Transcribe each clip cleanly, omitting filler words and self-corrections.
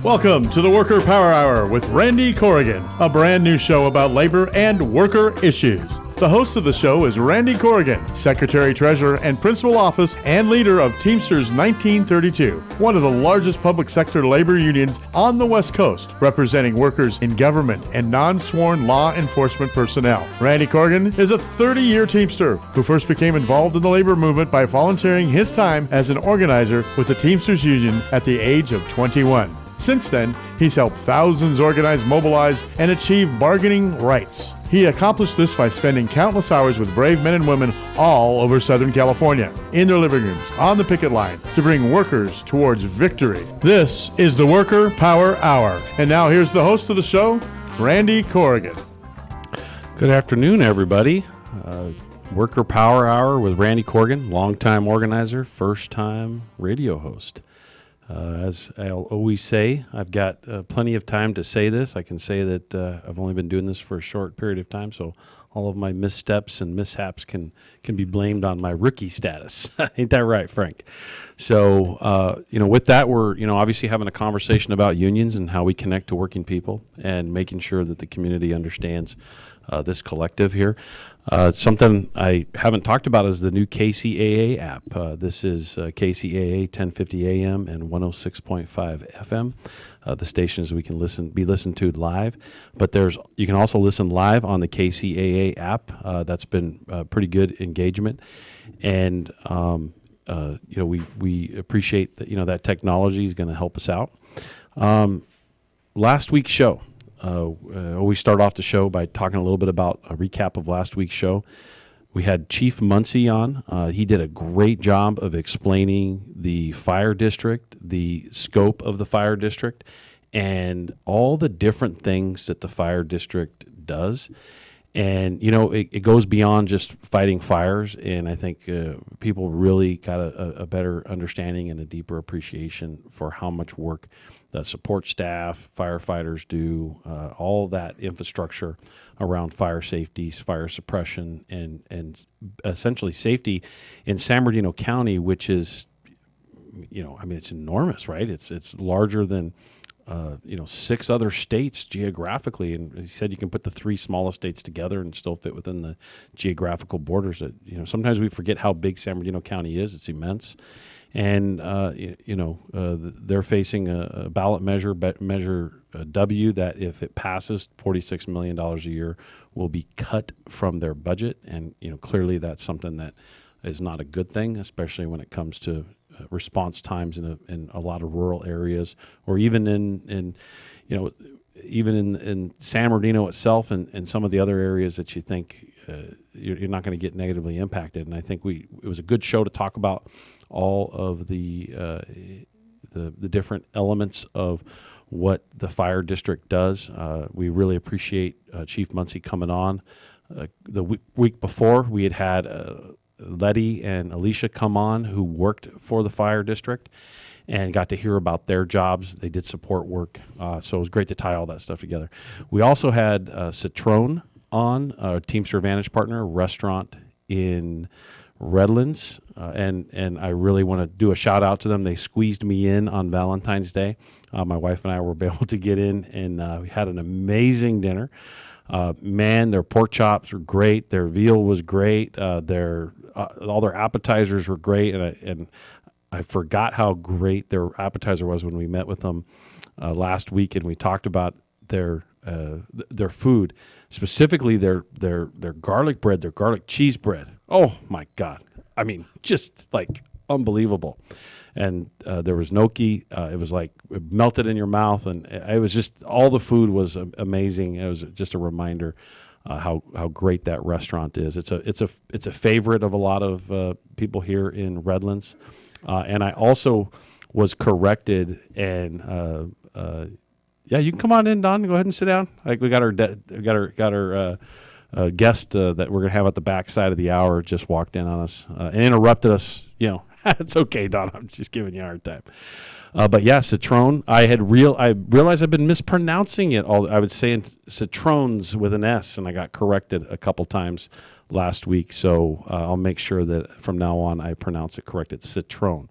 Welcome to the Worker Power Hour with Randy Corrigan, a brand new show about labor and worker issues. The host of the show is Randy Corrigan, Secretary Treasurer and Principal Office and leader of Teamsters 1932, one of the largest public sector labor unions on the West Coast, representing workers in government and non-sworn law enforcement personnel. Randy Corrigan is a 30-year Teamster who first became involved in the labor movement by volunteering his time as an organizer with the Teamsters Union at the age of 21. Since then, he's helped thousands organize, mobilize, and achieve bargaining rights. He accomplished this by spending countless hours with brave men and women all over Southern California, in their living rooms, on the picket line, to bring workers towards victory. This is the Worker Power Hour. And now here's the host of the show, Randy Corrigan. Good afternoon, everybody. Worker Power Hour with Randy Corrigan, longtime organizer, first-time radio host. As I'll always say, I've got plenty of time to say this. I can say that I've only been doing this for a short period of time, so all of my missteps and mishaps can be blamed on my rookie status. Ain't that right, Frank? So, with that, we're, obviously having a conversation about unions and how we connect to working people and making sure that the community understands this collective here. Something I haven't talked about is the new KCAA app. This is KCAA 1050 AM and 106.5 FM. The stations we can be listened to live, but you can also listen live on the KCAA app. That's been pretty good engagement, and we appreciate that. That technology is going to help us out. Last week's show. Always start off the show by talking a little bit about a recap of last week's show. We had Chief Muncy on. He did a great job of explaining the fire district, the scope of the fire district, and all the different things that the fire district does. And, it goes beyond just fighting fires, and I think people really got a better understanding and a deeper appreciation for how much work that support staff, firefighters do, all that infrastructure around fire safety, fire suppression, and essentially safety in San Bernardino County, which is, it's enormous, right? It's larger than 6 other states geographically, and he said you can put the 3 smallest states together and still fit within the geographical borders. That sometimes we forget how big San Bernardino County is. It's immense, and they're facing a ballot measure W that, if it passes, $46 million a year will be cut from their budget, and clearly that's something that is not a good thing, especially when it comes to response times in a lot of rural areas, or even in San Bernardino itself, and some of the other areas that you think you're not going to get negatively impacted. And I think it was a good show to talk about all of the different elements of what the fire district does. We really appreciate Chief Muncy coming on. The week before, we had Letty and Alicia come on, who worked for the fire district, and got to hear about their jobs. They did support work, so it was great to tie all that stuff together. We also had Citrone on, our Teamster Vantage partner, restaurant in Redlands, and I really want to do a shout out to them. They squeezed me in on Valentine's Day. My wife and I were able to get in, and we had an amazing dinner. Their pork chops were great. Their veal was great. All their appetizers were great, and I forgot how great their appetizer was when we met with them last week, and we talked about their food, specifically their garlic bread, their garlic cheese bread. Oh my God! I mean, just like unbelievable. And there was gnocchi. It was like it melted in your mouth, and it was just, all the food was amazing. It was just a reminder how great that restaurant is. It's a favorite of a lot of people here in Redlands. And I also was corrected, and you can come on in, Don. Go ahead and sit down. Like, we got our guest that we're gonna have at the back side of the hour just walked in on us and interrupted us. It's okay, Don. I'm just giving you a hard time. But yeah, Citrone. I realized I've been mispronouncing it. I was saying Citrones with an S, and I got corrected a couple times last week, so I'll make sure that from now on I pronounce it correct. It's Citrone.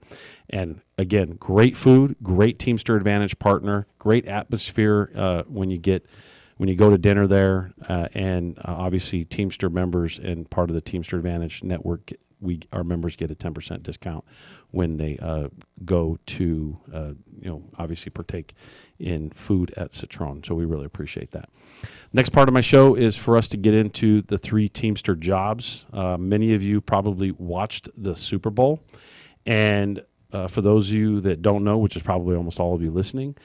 And again, great food, great Teamster Advantage partner, great atmosphere when you go to dinner there, and obviously Teamster members and part of the Teamster Advantage network, our members get a 10% discount when they go to obviously partake in food at Citrone. So we really appreciate that. Next part of my show is for us to get into the 3 Teamster jobs. Many of you probably watched the Super Bowl, and for those of you that don't know, which is probably almost all of you listening,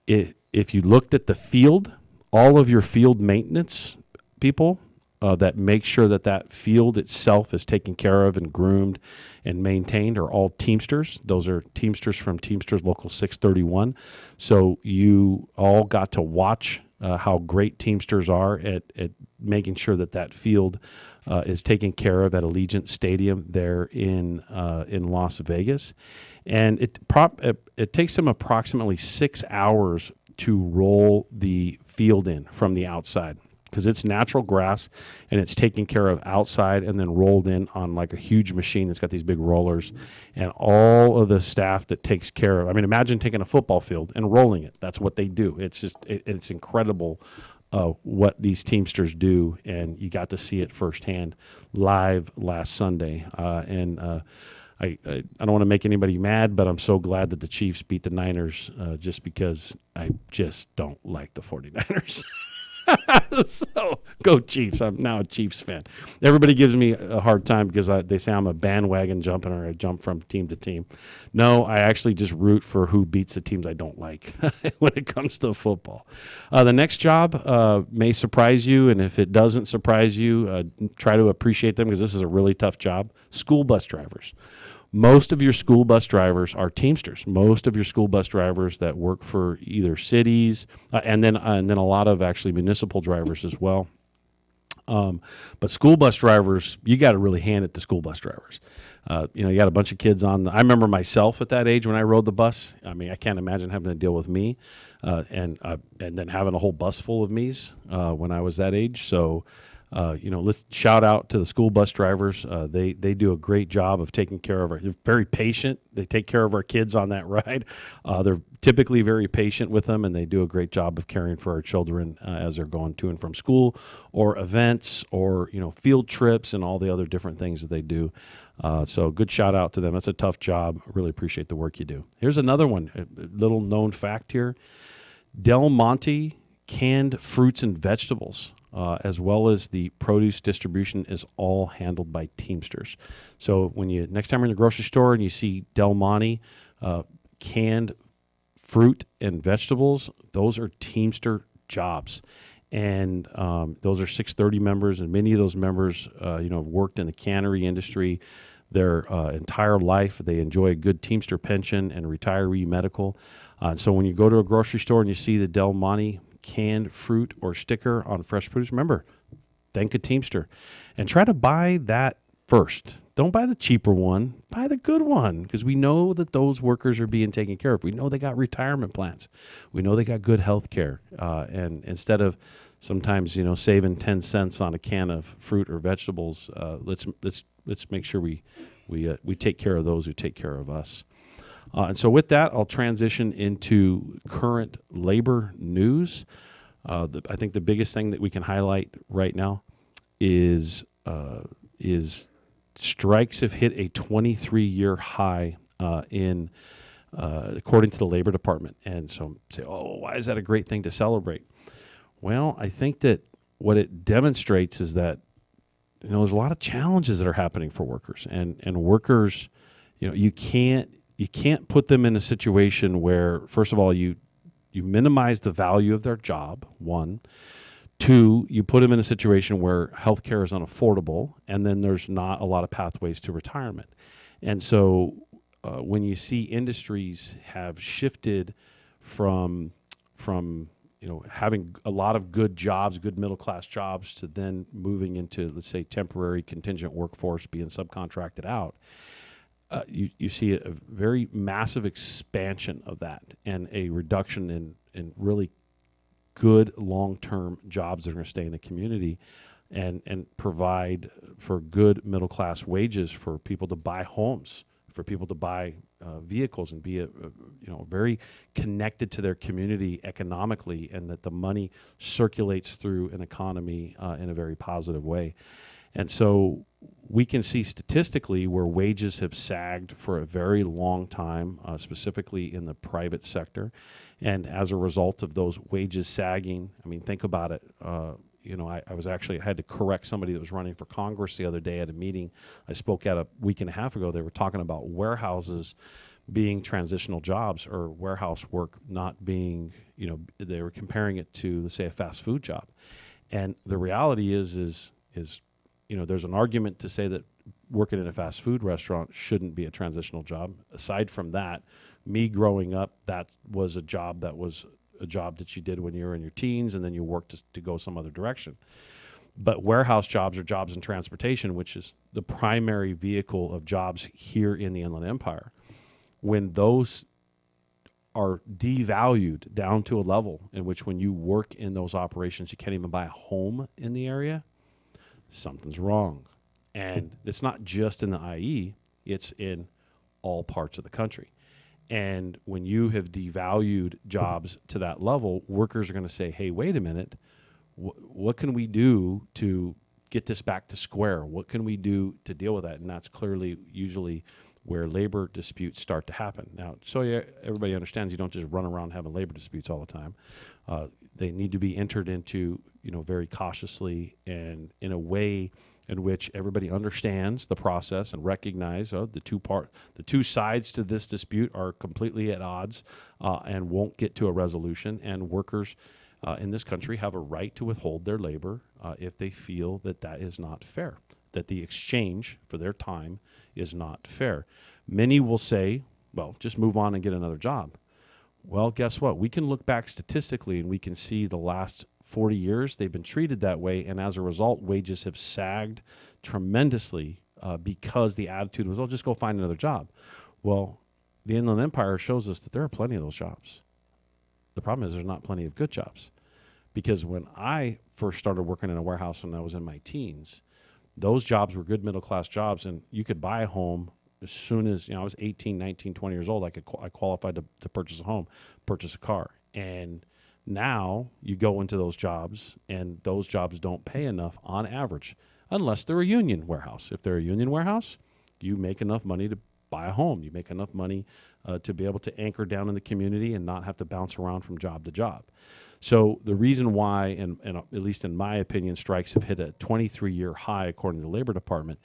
if you looked at the field, all of your field maintenance people that make sure that field itself is taken care of and groomed and maintained are all Teamsters. Those are Teamsters from Teamsters Local 631. So you all got to watch how great Teamsters are at making sure that field is taken care of at Allegiant Stadium there in Las Vegas. And it takes them approximately 6 hours to roll the field in from the outside, because it's natural grass and it's taken care of outside and then rolled in on like a huge machine that's got these big rollers, and all of the staff that takes care of. I mean, imagine taking a football field and rolling it. That's what they do. It's just it's incredible what these Teamsters do, and you got to see it firsthand live last Sunday. I don't want to make anybody mad, but I'm so glad that the Chiefs beat the Niners, just because I just don't like the 49ers. So go Chiefs. I'm now a Chiefs fan. Everybody gives me a hard time because they say I'm a bandwagon jumper, or I jump from team to team. No, I actually just root for who beats the teams I don't like when it comes to football. The next job may surprise you, and if it doesn't surprise you, try to appreciate them, because this is a really tough job. School bus drivers. Most of your school bus drivers are Teamsters. Most of your school bus drivers that work for either cities, and then a lot of actually municipal drivers as well. But school bus drivers, you got to really hand it to school bus drivers. You got a bunch of kids on. I remember myself at that age when I rode the bus. I mean, I can't imagine having to deal with me, and then having a whole bus full of me's when I was that age. So. Let's shout out to the school bus drivers. They do a great job of taking care of they're very patient. They take care of our kids on that ride. They're typically very patient with them, and they do a great job of caring for our children as they're going to and from school or events or, field trips and all the other different things that they do. So good shout out to them. That's a tough job. I really appreciate the work you do. Here's another one, a little known fact here. Del Monte canned fruits and vegetables, as well as the produce distribution, is all handled by Teamsters. So when next time you're in the grocery store and you see Del Monte canned fruit and vegetables, those are Teamster jobs. And those are 630 members, and many of those members have worked in the cannery industry their entire life. They enjoy a good Teamster pension and retiree medical. So when you go to a grocery store and you see the Del Monte canned fruit or sticker on fresh produce, remember, thank a Teamster, and try to buy that first. Don't buy the cheaper one, buy the good one, because we know that those workers are being taken care of. We know they got retirement plans. We know they got good health care. And instead of sometimes, saving 10 cents on a can of fruit or vegetables, let's make sure we take care of those who take care of us. And so with that, I'll transition into current labor news. I think the biggest thing that we can highlight right now is strikes have hit a 23-year high according to the Labor Department. And so say, why is that a great thing to celebrate? Well, I think that what it demonstrates is that there's a lot of challenges that are happening for workers, and workers, you can't put them in a situation where, first of all, you minimize the value of their job, one. Two, you put them in a situation where healthcare is unaffordable, and then there's not a lot of pathways to retirement. And so when you see industries have shifted from having a lot of good jobs, good middle-class jobs, to then moving into, let's say, temporary contingent workforce being subcontracted out, you see a very massive expansion of that and a reduction in really good long-term jobs that are going to stay in the community. and provide for good middle class wages for people to buy homes, for people to buy vehicles, and be very connected to their community economically, and that the money circulates through an economy in a very positive way. And so we can see statistically where wages have sagged for a very long time, specifically in the private sector. And as a result of those wages sagging, I mean, think about it. I had to correct somebody that was running for Congress the other day at a meeting I spoke at a week and a half ago. They were talking about warehouses being transitional jobs, or warehouse work not being, they were comparing it to, let's say, a fast food job. And the reality is there's an argument to say that working in a fast food restaurant shouldn't be a transitional job. Aside from that, me growing up, that was a job that you did when you were in your teens, and then you worked to go some other direction. But warehouse jobs are jobs in transportation, which is the primary vehicle of jobs here in the Inland Empire. When those are devalued down to a level in which when you work in those operations, you can't even buy a home in the area, something's wrong. And it's not just in the IE, it's in all parts of the country. And when you have devalued jobs to that level, workers are going to say, hey, wait a minute, what can we do to get this back to square? What can we do to deal with that? And that's clearly usually where labor disputes start to happen. Now, so everybody understands you don't just run around having labor disputes all the time. They need to be entered into, very cautiously and in a way in which everybody understands the process and recognize the two sides to this dispute are completely at odds and won't get to a resolution. And workers in this country have a right to withhold their labor if they feel that is not fair, that the exchange for their time is not fair. Many will say, well, just move on and get another job. Well, guess what? We can look back statistically and we can see the last 40 years they've been treated that way, and as a result, wages have sagged tremendously because the attitude was, just go find another job. Well, the Inland Empire shows us that there are plenty of those jobs. The problem is there's not plenty of good jobs, because when I first started working in a warehouse when I was in my teens, those jobs were good middle-class jobs, and you could buy a home as soon as, I was 18, 19, 20 years old. I qualified to purchase a home, purchase a car. And now you go into those jobs, and those jobs don't pay enough on average, unless they're a union warehouse. If they're a union warehouse, you make enough money to buy a home. You make enough money to be able to anchor down in the community and not have to bounce around from job to job. So the reason why, and at least in my opinion, strikes have hit a 23-year high according to the Labor Department,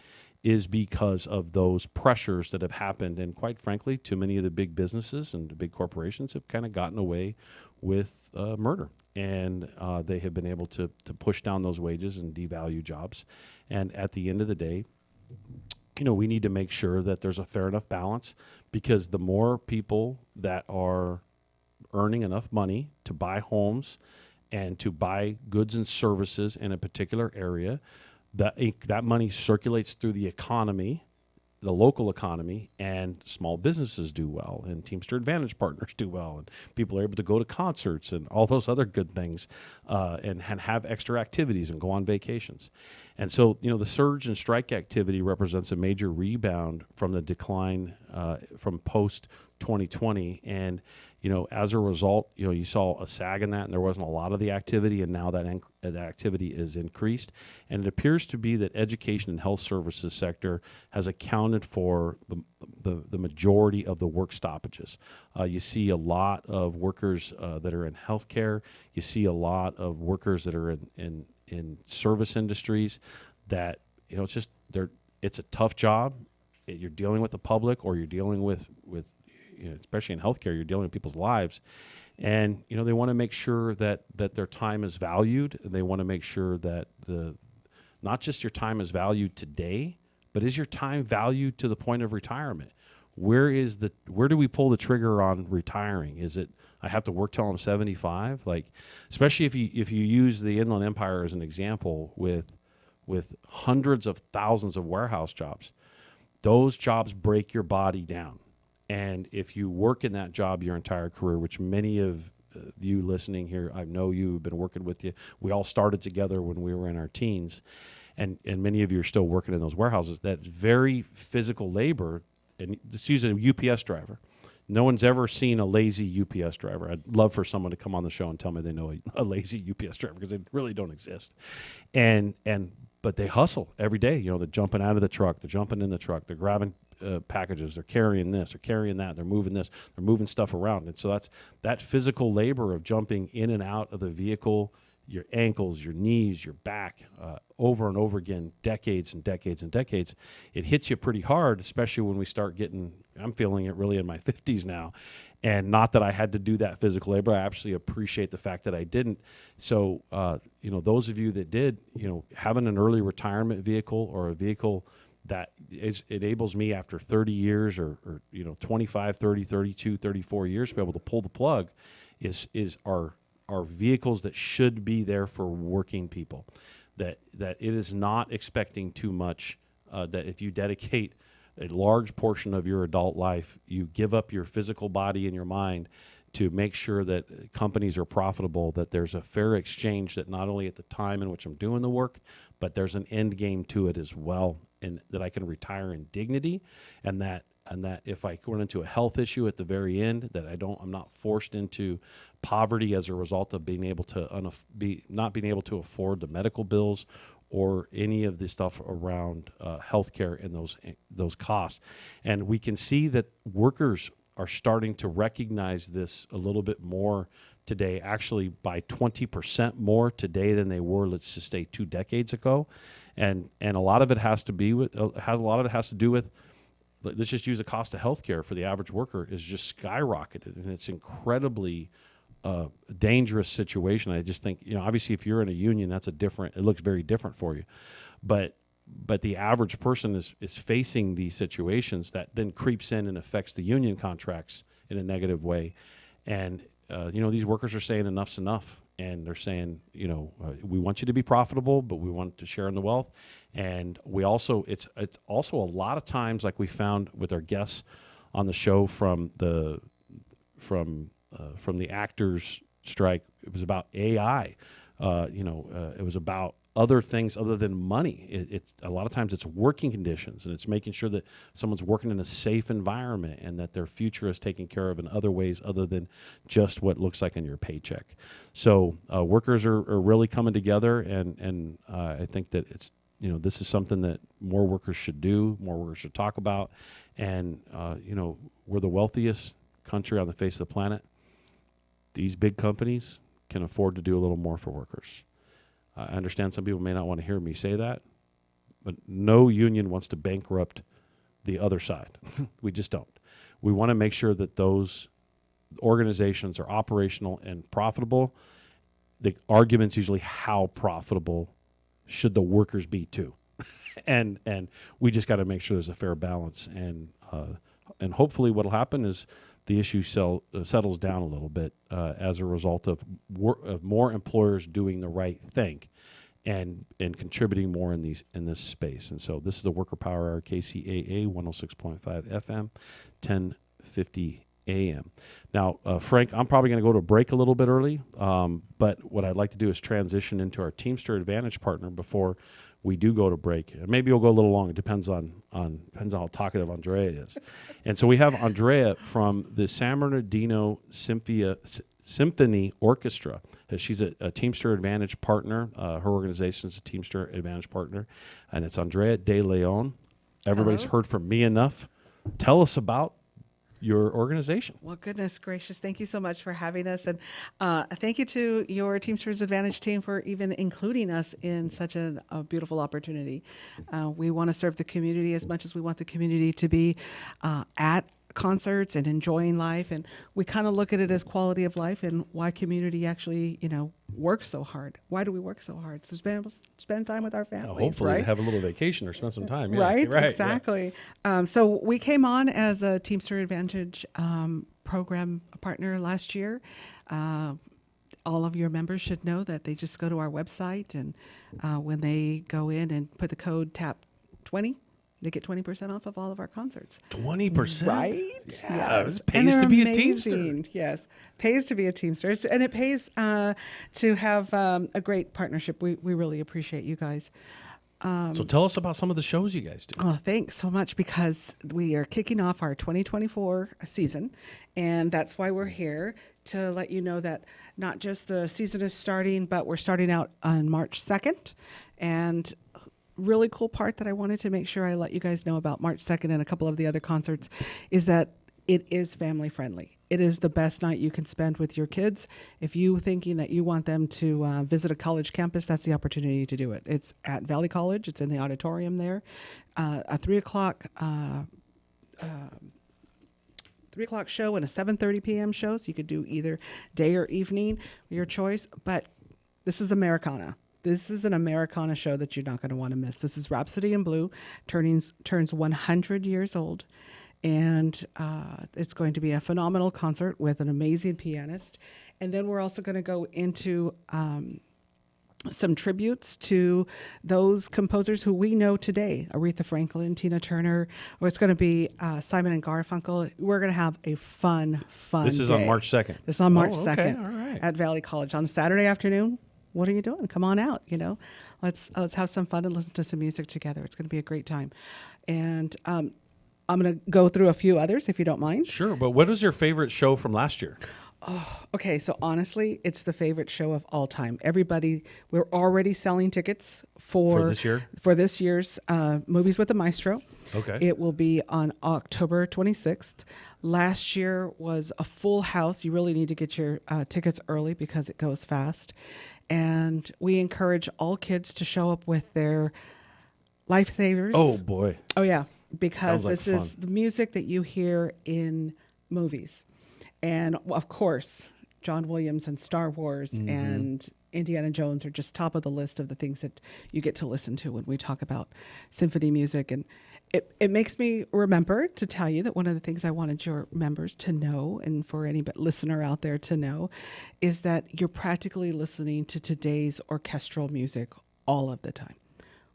is because of those pressures that have happened. And quite frankly, too many of the big businesses and the big corporations have kind of gotten away with murder. And they have been able to push down those wages and devalue jobs. And at the end of the day, we need to make sure that there's a fair enough balance, because the more people that are earning enough money to buy homes and to buy goods and services in a particular area, that money circulates through the economy, the local economy, and small businesses do well, and Teamster Advantage partners do well, and people are able to go to concerts and all those other good things, and have extra activities and go on vacations. And so, the surge in strike activity represents a major rebound from the decline from post-2020. And, as a result, you saw a sag in that, and there wasn't a lot of the activity, and now that activity is increased. And it appears to be that education and health services sector has accounted for the majority of the work stoppages. You see a lot of workers that are in healthcare. You see a lot of workers that are in service industries that, it's a tough job. You're dealing with the public, or you're dealing with especially in healthcare, you're dealing with people's lives. And, they want to make sure that their time is valued. They want to make sure that not just your time is valued today, but is your time valued to the point of retirement? Where do we pull the trigger on retiring? Is it, I have to work till I'm 75? Like, especially if you use the Inland Empire as an example with hundreds of thousands of warehouse jobs, those jobs break your body down. And if you work in that job your entire career, which many of you listening here, I know you, have been working with you. We all started together when we were in our teens, and many of you are still working in those warehouses. That's very physical labor, and let's use a UPS driver. No one's ever seen a lazy UPS driver. I'd love for someone to come on the show and tell me they know a lazy UPS driver, because they really don't exist. But they hustle every day. You know, they're jumping out of the truck, they're jumping in the truck, they're grabbing packages, they're carrying this, they're carrying that, they're moving this, they're moving stuff around. And so that's that physical labor of jumping in and out of the vehicle, your ankles, your knees, your back, over and over again, decades and decades and decades. It hits you pretty hard, especially when we start getting, I'm feeling it really in my 50s now. And not that I had to do that physical labor. I actually appreciate the fact that I didn't. So, you know, those of you that did, you know, having an early retirement vehicle, or a vehicle that enables me after 30 years or, you know, 25, 30, 32, 34 years to be able to pull the plug is are vehicles that should be there for working people. That it is not expecting too much, that if you dedicate a large portion of your adult life, you give up your physical body and your mind to make sure that companies are profitable, that there's a fair exchange, that not only at the time in which I'm doing the work, but there's an end game to it as well, and that I can retire in dignity, and that if I run into a health issue at the very end, that I'm not forced into poverty as a result of being able to not being able to afford the medical bills or any of the stuff around healthcare and those costs. And we can see that workers are starting to recognize this a little bit more today, actually by 20% more today than they were, let's just say, 2 decades ago. And a lot of it has to do with, let's just use the cost of healthcare for the average worker is just skyrocketed, and it's incredibly dangerous situation. I just think, you know, obviously if you're in a union, it looks very different for you, but the average person is facing these situations that then creeps in and affects the union contracts in a negative way. And you know, these workers are saying enough's enough, and they're saying, you know, we want you to be profitable, but we want to share in the wealth. And we also, it's also a lot of times, like we found with our guests on the show from the actors strike, it was about AI. It was about other things other than money. It's a lot of times it's working conditions, and it's making sure that someone's working in a safe environment and that their future is taken care of in other ways other than just what looks like in your paycheck. So workers are really coming together, and I think that it's, you know, this is something that more workers should do, more workers should talk about. And you know, we're the wealthiest country on the face of the planet. These big companies can afford to do a little more for workers. I understand some people may not want to hear me say that, but no union wants to bankrupt the other side. We just don't. We want to make sure that those organizations are operational and profitable. The argument's usually how profitable should the workers be too. and we just got to make sure there's a fair balance. And hopefully what'll happen is the issue settles down a little bit as a result of more employers doing the right thing and contributing more in this space. And so this is the Worker Power Hour, KCAA 106.5 FM, 1050 AM. Now, Frank, I'm probably going to go to a break a little bit early, but what I'd like to do is transition into our Teamster Advantage partner before we do go to break. Maybe we'll go a little long. It depends on how talkative Andrea is. And so we have Andrea from the San Bernardino Symphony Orchestra. She's a Teamster Advantage partner. Her organization is a Teamster Advantage partner, and it's Andrea De Leon. Everybody's heard from me enough. Tell us about your organization. Well, goodness gracious. Thank you so much for having us. And thank you to your Teamsters Advantage team for even including us in such a beautiful opportunity. We want to serve the community as much as we want the community to be at concerts and enjoying life. And we kind of look at it as quality of life and why community actually, you know, works so hard. Why do we work so hard? So spend time with our families, hopefully right? have a little vacation or spend some time. Yeah, right, exactly. Yeah. So we came on as a Teamster Advantage program partner last year. All of your members should know that they just go to our website, and when they go in and put the code TAP20, They get 20% off of all of our concerts. 20%. Right? Yeah, Yes. it And pays they're to be a amazing. Teamster. Yes. Pays to be a Teamster. And it pays to have a great partnership. We really appreciate you guys. So tell us about some of the shows you guys do. Oh, thanks so much because we are kicking off our 2024 season. And that's why we're here to let you know that not just the season is starting, but we're starting out on March 2nd. And really cool part that I wanted to make sure I let you guys know about March 2nd and a couple of the other concerts is that it is family friendly. It is the best night you can spend with your kids. If you thinking that you want them to visit a college campus, that's the opportunity to do it. It's at Valley College. It's in the auditorium there. A 3 o'clock 3 o'clock show and a 7:30 p.m. show. So you could do either day or evening, your choice. But this is Americana. This is an Americana show that you're not going to want to miss. This is Rhapsody in Blue, turns 100 years old. And it's going to be a phenomenal concert with an amazing pianist. And then we're also going to go into some tributes to those composers who we know today, Aretha Franklin, Tina Turner, or it's going to be Simon and Garfunkel. We're going to have a fun This is day. on March 2nd. This is on March Oh, okay, 2nd all right. at Valley College on Saturday afternoon. What are you doing? Come on out, Let's have some fun and listen to some music together. It's going to be a great time. And I'm going to go through a few others if you don't mind. Sure, but what was your favorite show from last year? Okay, so honestly, it's the favorite show of all time. We're already selling tickets For this year? For this year's Movies with the Maestro. Okay. It will be on October 26th. Last year was a full house. You really need to get your tickets early because it goes fast. And we encourage all kids to show up with their lifesavers. Oh, boy. Oh, yeah, because Sounds like this is fun. the music that you hear in movies. And of course, John Williams and Star Wars Mm-hmm. and Indiana Jones are just top of the list of the things that you get to listen to when we talk about symphony music. And it makes me remember to tell you that one of the things I wanted your members to know, and for any listener out there to know, is that you're practically listening to today's orchestral music all of the time.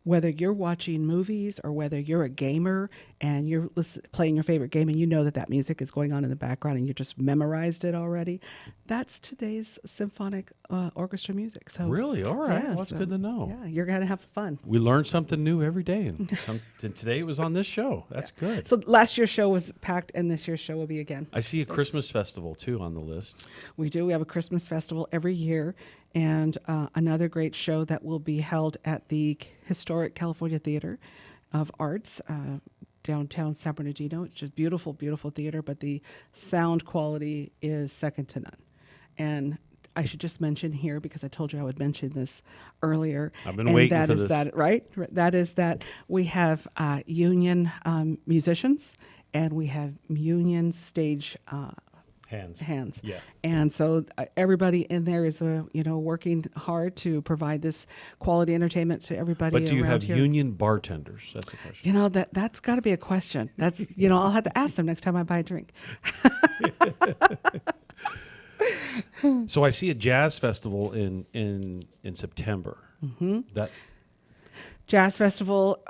Whether you're watching movies or whether you're a gamer and you're playing your favorite game and you know that music is going on in the background and you just memorized it already, that's today's symphonic orchestra music. So Really? All right. yeah, Well, that's so, good to know. Yeah, you're going to have fun. We learn something new every day, and today it was on this show. That's good. So last year's show was packed and this year's show will be again. I see a Christmas festival, too, on the list. We do. We have a Christmas festival every year, and another great show that will be held at the historic California Theater of Arts, downtown San Bernardino. It's just beautiful, beautiful theater, but the sound quality is second to none. And I should just mention here, because I told you I would mention this earlier. I've been and waiting that for is this. That, right? That is that we have union musicians and we have union stage hands. Yeah. And so everybody in there is, working hard to provide this quality entertainment to everybody But do you around have here. union bartenders? That's the question. That's got to be a question. That's, I'll have to ask them next time I buy a drink. So I see a jazz festival in September. Mm-hmm. That Jazz Festival,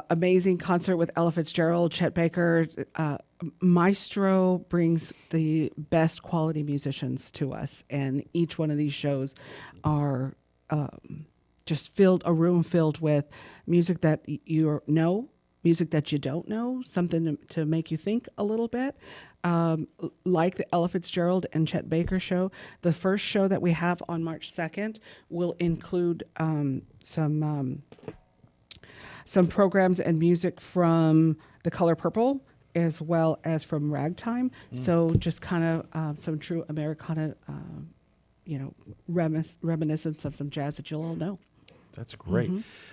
amazing concert with Ella Fitzgerald, Chet Baker. Maestro brings the best quality musicians to us, and each one of these shows are just a room filled with music that you know, music that you don't know, something to make you think a little bit. Like the Ella Fitzgerald and Chet Baker show, the first show that we have on March 2nd will include some programs and music from The Color Purple as well as from Ragtime. So just kind of some true Americana, reminiscence of some jazz that you'll all know. That's great.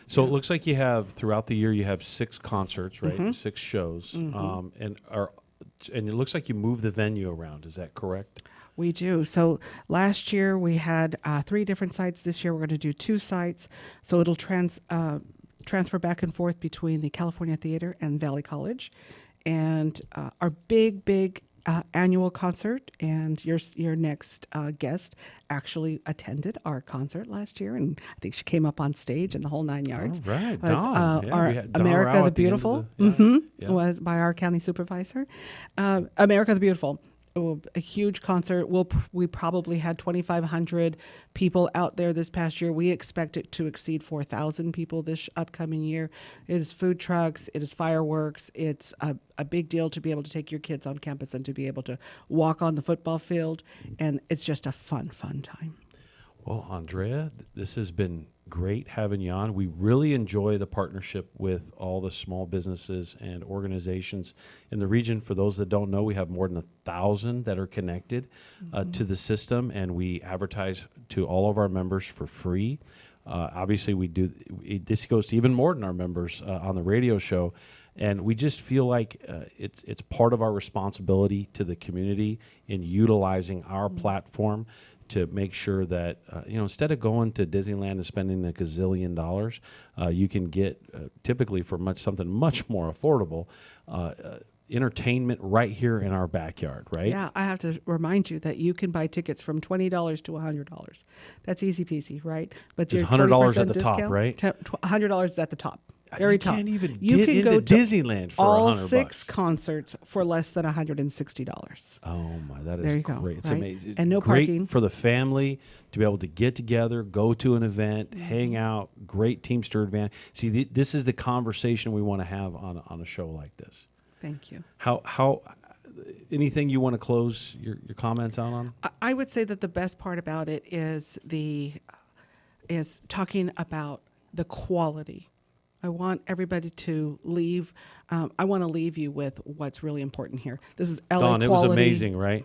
So it looks like you have throughout the year you have 6 concerts, right? 6 shows, and it looks like you move the venue around. Is that correct? We do. So last year we had 3 different sites. This year we're going to do 2 sites. So it'll transfer back and forth between the California Theater and Valley College. And our big annual concert, and your next guest actually attended our concert last year, and I think she came up on stage and the whole 9 yards. All right, Was, Dawn. Yeah, our we had Dawn America Rao the at the end of Beautiful the- yeah. was by our county supervisor. America the Beautiful. A huge concert. We probably had 2,500 people out there this past year. We expect it to exceed 4,000 people this upcoming year. It is food trucks. It is fireworks. It's a big deal to be able to take your kids on campus and to be able to walk on the football field. And it's just a fun time. Well, Andrea, this has been great having you on. We really enjoy the partnership with all the small businesses and organizations in the region. For those that don't know, we have more than 1,000 that are connected to the system, and we advertise to all of our members for free. Obviously, this goes to even more than our members on the radio show. And we just feel like it's part of our responsibility to the community in utilizing our platform to make sure that, instead of going to Disneyland and spending a gazillion dollars, you can get typically for something much more affordable, entertainment right here in our backyard, right? Yeah, I have to remind you that you can buy tickets from $20 to $100. That's easy peasy, right? But There's your $100 at 20% the top, discount, right? $100 is at the top. Very You top. can't even You get can into go to Disneyland for all $100. 6 concerts for less than $160. Oh my, that There is you go, great. It's right? amazing. And no great parking. for the family to be able to get together, go to an event, Mm-hmm. hang out. Great Teamster advantage. See, this is the conversation we want to have on a show like this. Thank you. How anything you want to close your comments out on? I would say that the best part about it is talking about the quality. I want everybody to leave. I want to leave you with what's really important here. This is LA Dawn, quality. it was amazing, right?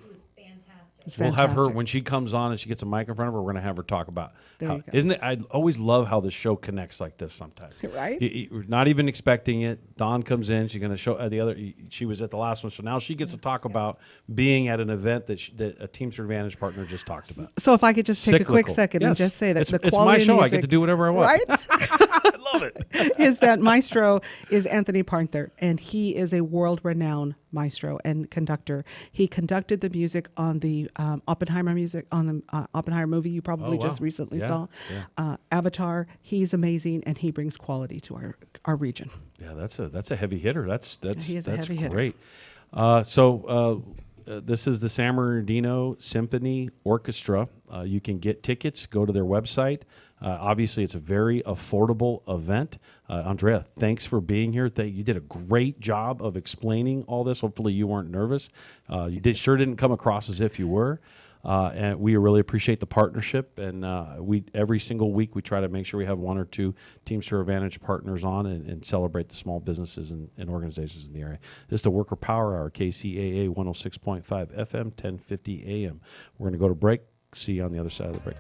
It's We'll have her fantastic. when she comes on and she gets a mic in front of her. We're going to have her talk about. There you go. Isn't it? I always love how the show connects like this sometimes. Right? We're not even expecting it. Dawn comes in. She's going to show the other. She was at the last one, so now she gets to talk about being at an event that a Teamster Advantage partner just talked about. So if I could just take a quick Cyclical. second and Yes. just say that It's the my quality of show. I music, get to do whatever I want. Right? I love it. is that Maestro is Anthony Parther, and he is a world-renowned maestro and conductor. He conducted the music on the Oppenheimer Oppenheimer movie you probably Oh, wow. just recently Yeah, saw. yeah. Avatar. He's amazing, and he brings quality to our region. Yeah, that's a heavy hitter. That's He is a that's heavy hitter. great. This is the San Bernardino Symphony Orchestra. You can get tickets. Go to their website. Obviously, it's a very affordable event. Andrea, thanks for being here. You did a great job of explaining all this. Hopefully, you weren't nervous. You didn't come across as if you were. And we really appreciate the partnership. And every single week we try to make sure we have 1 or 2 Teamster Advantage partners on and celebrate the small businesses and organizations in the area. This is the Worker Power Hour, KCAA 106.5 FM, 1050 AM. We're going to go to break. See you on the other side of the break.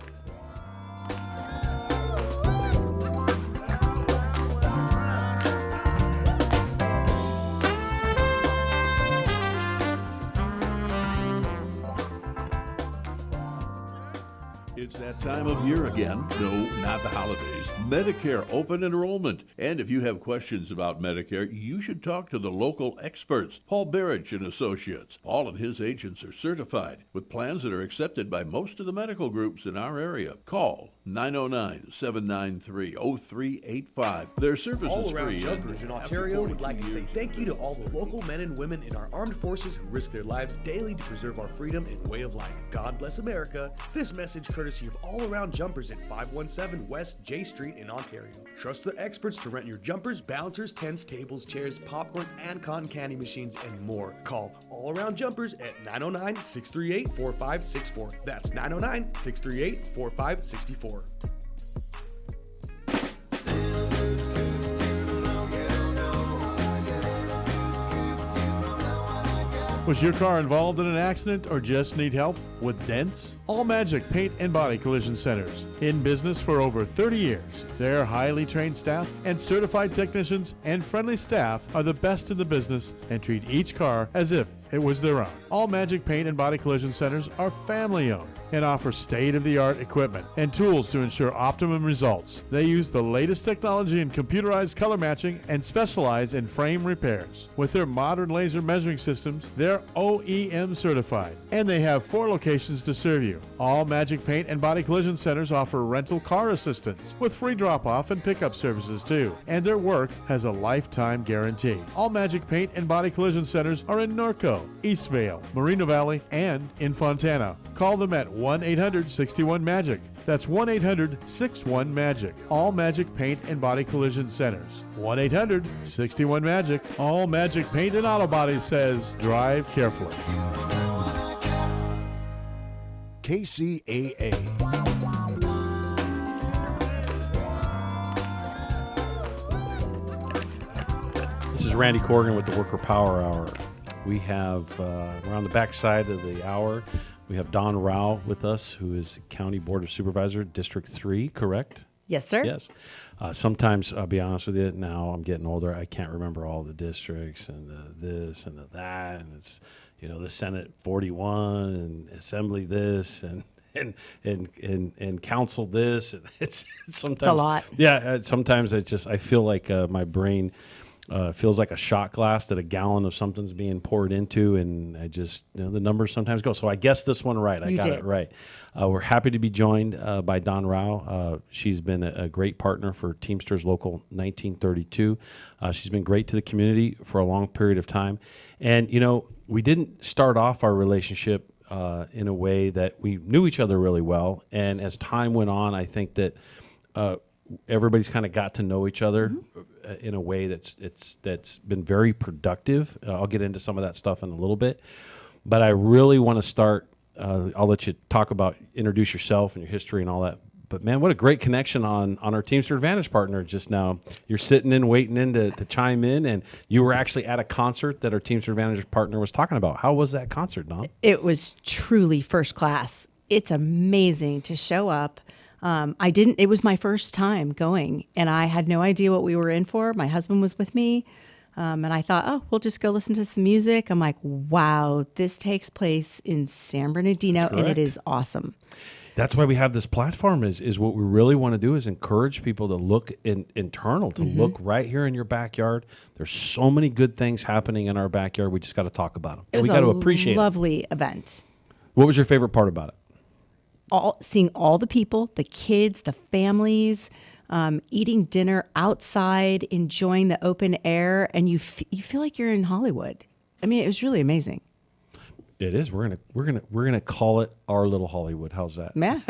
It's that time of year again. No, not the holidays. Medicare open enrollment. And if you have questions about Medicare, you should talk to the local experts. Paul Barrich and Associates. Paul and his agents are certified with plans that are accepted by most of the medical groups in our area. Call 909-793-0385. Their service All is Around free. Jumpers in Ontario would like to say thank you to all the local men and women in our armed forces who risk their lives daily to preserve our freedom and way of life. God bless America. This message courtesy of All Around Jumpers at 517 West J Street in Ontario. Trust the experts to rent your jumpers, balancers, tents, tables, chairs, popcorn, and cotton candy machines, and more. Call All Around Jumpers at 909-638-4564. That's 909-638-4564. Was your car involved in an accident or just need help with dents? All Magic Paint and Body Collision Centers. In business for over 30 years. Their highly trained staff and certified technicians and friendly staff are the best in the business and treat each car as if it was their own. All Magic Paint and Body Collision Centers are family owned and offer state-of-the-art equipment and tools to ensure optimum results. They use the latest technology in computerized color matching and specialize in frame repairs. With their modern laser measuring systems, they're OEM certified, and they have 4 locations to serve you. All Magic Paint and Body Collision Centers offer rental car assistance with free drop-off and pickup services too, and their work has a lifetime guarantee. All Magic Paint and Body Collision Centers are in Norco, Eastvale, Moreno Valley, and in Fontana. Call them at 1-800-61-MAGIC. That's 1-800-61-MAGIC. All Magic Paint and Body Collision Centers. 1-800-61-MAGIC. All Magic Paint and Auto Body says, drive carefully. KCAA. This is Randy Corrigan with the Worker Power Hour. We have, we're on the back side of the hour. We have Don Rao with us, who is County Board of Supervisor, District 3, correct? Yes, sir. Yes. Sometimes, I'll be honest with you, now I'm getting older, I can't remember all the districts and the this and the that, and it's, you know, the Senate 41 and Assembly this and council this, and it's sometimes It's a lot. Yeah, sometimes I feel like my brain feels like a shot glass that a gallon of something's being poured into, and I just, the numbers sometimes go. So I guessed this one right. I got it right. We're happy to be joined by Don Rao. She's been a great partner for Teamsters Local 1932. She's been great to the community for a long period of time. And, we didn't start off our relationship in a way that we knew each other really well. And as time went on, I think that everybody's kind of got to know each other in a way that's been very productive. I'll get into some of that stuff in a little bit, but I really want to start. I'll let you introduce yourself and your history and all that. But man, what a great connection on our Teamster Advantage partner just now. You're sitting in, waiting in to chime in, and you were actually at a concert that our Teamster Advantage partner was talking about. How was that concert, Don? It was truly first class. It's amazing to show up. It was my first time going, and I had no idea what we were in for. My husband was with me, and I thought, we'll just go listen to some music. I'm like, wow, this takes place in San Bernardino, and it is awesome. That's why we have this platform is what we really want to do is encourage people to look internal, to look right here in your backyard. There's so many good things happening in our backyard. We just got to talk about them. It was we got to appreciate a lovely event. What was your favorite part about it? Seeing all the people, the kids, the families, eating dinner outside, enjoying the open air, and you feel like you're in Hollywood. I mean, it was really amazing. It is. We're gonna call it our little Hollywood. How's that? Yeah.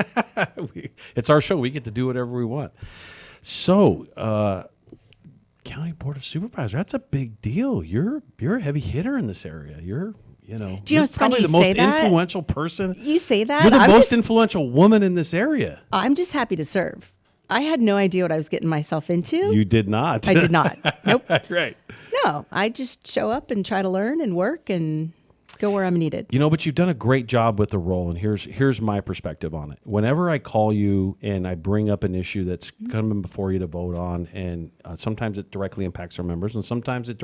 It's our show. We get to do whatever we want. So, County Board of Supervisors, that's a big deal. You're a heavy hitter in this area. Do you know it's funny probably the you most say that? influential person. You say that? You're the most influential woman in this area. I'm just happy to serve. I had no idea what I was getting myself into. You did not. I did not. Nope. Right. No, I just show up and try to learn and work and go where I'm needed. But you've done a great job with the role, and here's my perspective on it. Whenever I call you and I bring up an issue that's coming before you to vote on, and sometimes it directly impacts our members, and sometimes it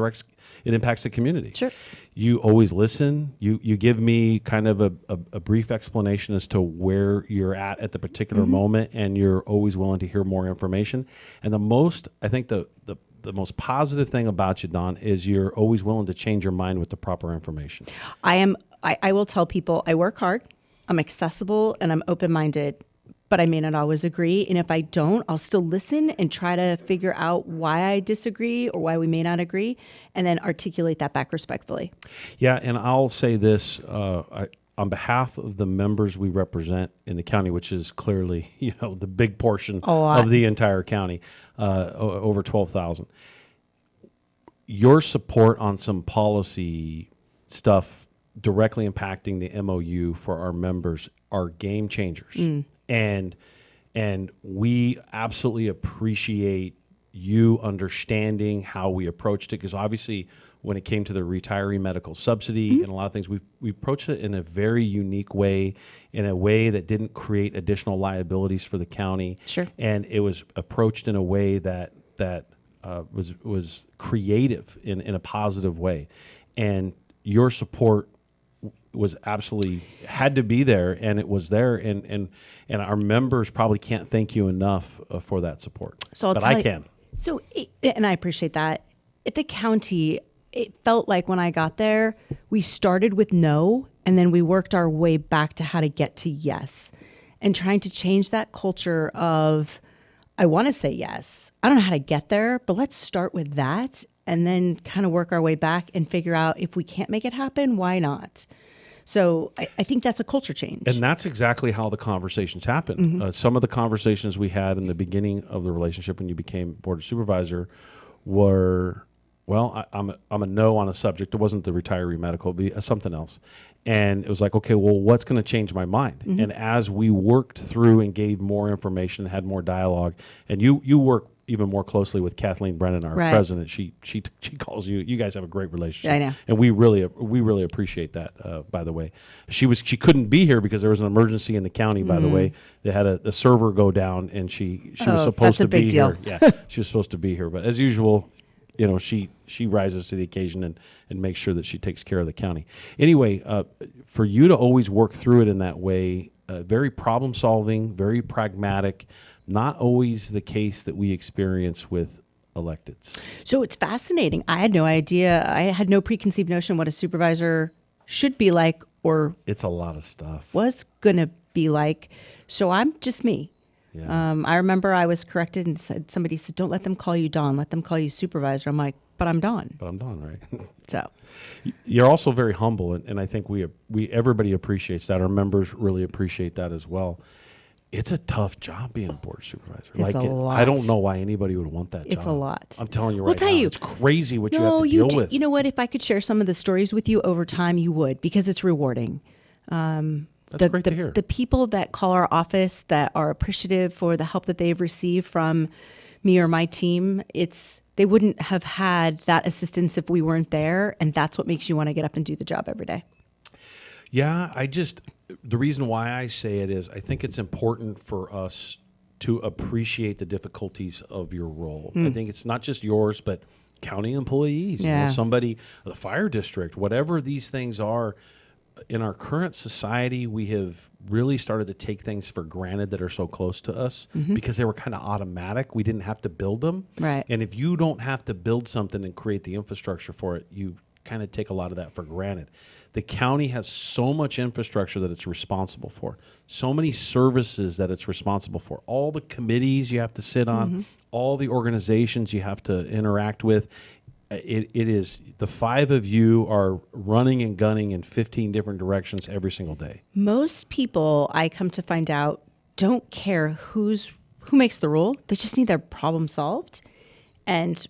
impacts the community. Sure. You always listen. You give me kind of a brief explanation as to where you're at the particular moment, and you're always willing to hear more information. And I think the most positive thing about you, Don, is you're always willing to change your mind with the proper information. I will tell people I work hard, I'm accessible, and I'm open-minded, but I may not always agree. And if I don't, I'll still listen and try to figure out why I disagree or why we may not agree, and then articulate that back respectfully. Yeah, and I'll say this, on behalf of the members we represent in the county, which is clearly, the big portion of the entire county, over 12,000. Your support on some policy stuff directly impacting the MOU for our members are game changers. And we absolutely appreciate you understanding how we approached it, because obviously when it came to the retiree medical subsidy and a lot of things, we approached it in a very unique way, in a way that didn't create additional liabilities for the county. Sure. And it was approached in a way that was creative in a positive way. And your support was absolutely had to be there, and it was there, and our members probably can't thank you enough for that support. So I'll but tell I you- can. So, and I appreciate that. At the county, it felt like when I got there, we started with no, and then we worked our way back to how to get to yes, and trying to change that culture of, I want to say yes. I don't know how to get there, but let's start with that, and then kind of work our way back and figure out if we can't make it happen, why not? So I think that's a culture change. And that's exactly how the conversations happened. Some of the conversations we had in the beginning of the relationship when you became board of supervisor were, well, I'm a no on a subject. It wasn't the retiree medical, it'd be something else. And it was like, okay, well, what's going to change my mind? And as we worked through and gave more information, had more dialogue, and you work even more closely with Kathleen Brennan, our Right. president. She calls you. You guys have a great relationship. I know. And we really appreciate that. By the way, she couldn't be here because there was an emergency in the county. By the way, they had a server go down, and she was Oh, supposed that's a to be big deal. here. Yeah, she was supposed to be here, but as usual, she rises to the occasion and makes sure that she takes care of the county. Anyway, for you to always work through it in that way, very problem solving, very pragmatic. Not always the case that we experience with electeds. So it's fascinating. I had no idea. I had no preconceived notion what a supervisor should be like or It's a lot of stuff. was going to be like. So I'm just me. Yeah. I remember I was corrected and somebody said, don't let them call you Dawn, let them call you supervisor. I'm like, but I'm Dawn. But I'm done, right? So You're also very humble, and I think we everybody appreciates that. Our members really appreciate that as well. It's a tough job being a board supervisor. It's a I lot. don't know why anybody would want that job. It's a lot. I'm telling you We'll right tell now. you. It's crazy what you no, have to you deal with. You know what? If I could share some of the stories with you over time, you would, because it's rewarding. That's great to hear. The people that call our office that are appreciative for the help that they've received from me or my team, they wouldn't have had that assistance if we weren't there, and that's what makes you want to get up and do the job every day. Yeah, the reason why I say it is I think it's important for us to appreciate the difficulties of your role. I think it's not just yours, but county employees, Yeah. somebody, the fire district, whatever these things are. In our current society, we have really started to take things for granted that are so close to us because they were kind of automatic. We didn't have to build them. Right. And if you don't have to build something and create the infrastructure for it, you kind of take a lot of that for granted. The county has so much infrastructure that it's responsible for, so many services that it's responsible for, all the committees you have to sit on, all the organizations you have to interact with. It is, the five of you are running and gunning in 15 different directions every single day. Most people, I come to find out, don't care who makes the rule. They just need their problem solved. And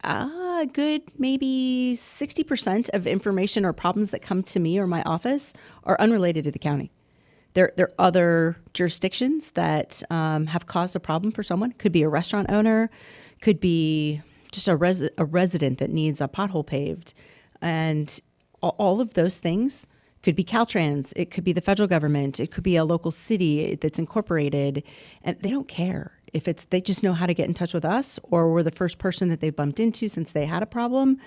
a good maybe 60% of information or problems that come to me or my office are unrelated to the county. There are other jurisdictions that have caused a problem for someone. Could be a restaurant owner, could be just a resident that needs a pothole paved. And all of those things could be Caltrans. It could be the federal government. It could be a local city that's incorporated. And they don't care if they just know how to get in touch with us, or we're the first person that they bumped into since they had a problem.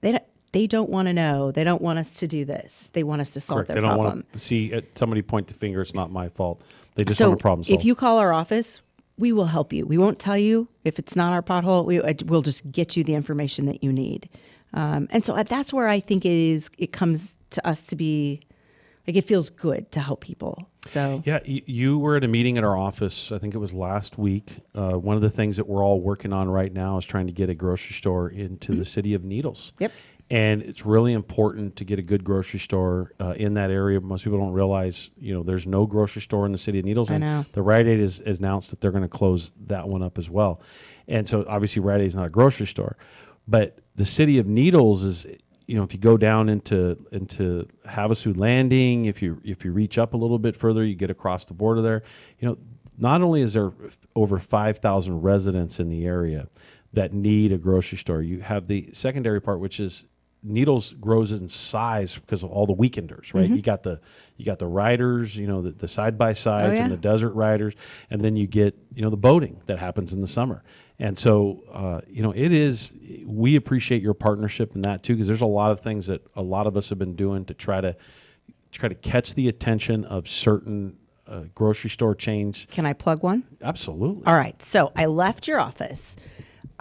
They don't want to know. They don't want us to do this. They want us to solve Correct. their They don't problem. want to see somebody point the finger. It's not my fault. They just So want a problem solved. if you call our office, we will help you. We won't tell you if it's not our pothole. We'll just get you the information that you need. And so that's where I think it comes to us to be, like, it feels good to help people. So Yeah, you were at a meeting at our office. I think it was last week. One of the things that we're all working on right now is trying to get a grocery store into the city of Needles. Yep. And it's really important to get a good grocery store in that area. Most people don't realize, there's no grocery store in the city of Needles. I And know. the Rite Aid has announced that they're going to close that one up as well. And so obviously Rite Aid is not a grocery store. But the city of Needles is, if you go down into Havasu Landing, if you reach up a little bit further, you get across the border there. Not only is there over 5,000 residents in the area that need a grocery store, you have the secondary part, which is Needles grows in size because of all the weekenders, right? You got the riders, the side by sides yeah. and the desert riders, and then you get the boating that happens in the summer. And so it is. We appreciate your partnership in that too, because there's a lot of things that a lot of us have been doing to try to catch the attention of certain grocery store chains. Can I plug one? Absolutely. All right. So I left your office.